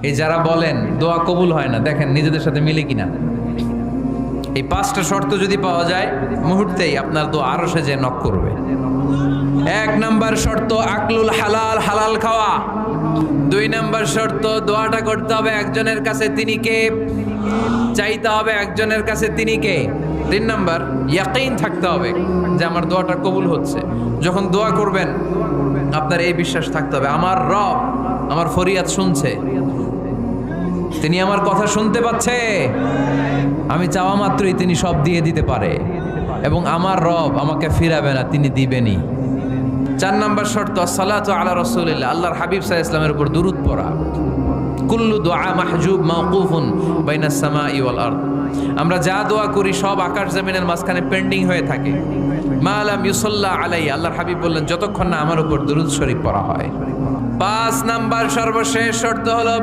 এই যারা বলেন দোয়া কবুল হয় না, দেখেন নিজেদের সাথে মিলে কিনা। এই 5টা শর্ত যদি পাওয়া যায়, মুহূর্তেই আপনার দোয়া আরশে যে নক করবে। 1 নাম্বার শর্ত আকলুল হালাল, হালাল খাওয়া। 2 নাম্বার শর্ত দোয়াটা করতে হবে একজনের কাছে, তিনি কে? চাইতে হবে একজনের কাছে, তিনি কে? 3 নাম্বার ইয়াকিন থাকতে হবে যে আমার দোয়াটা কবুল হচ্ছে। যখন দোয়া করবেন আপনার এই বিশ্বাস থাকতে হবে, আমার রব আমার ফরিয়াদ শুনছে, তিনি আমার কথা শুনতে পাচ্ছে, আমি চাওয়া মাত্রই তিনি সব দিয়ে দিতে পারে, এবং আমার রব আমাকে ফিরাবে না, তিনি দিবেনই। 4 নাম্বার শর্ত সালাতু আলা রাসূলিল্লাহ, আল্লাহর হাবিব সাল্লাল্লাহু আলাইহি ওয়াসাল্লামের উপর দুরূদ পড়া। কুল্লু দুআ মাহজুব মাওকুফুন বাইনাস সামাই ওয়াল আরদ, আমরা যা দোয়া করি সব আকাশ জমিনের মাঝখানে পেন্ডিং হয়ে থাকে। মা লাম ইউসাল্লা আলাইহি, আল্লাহর হাবিব বললেন যতক্ষণ না আমার উপর দুরূদ শরীফ পড়া হয়। 5 নাম্বার সর্বশেষ শর্ত হলো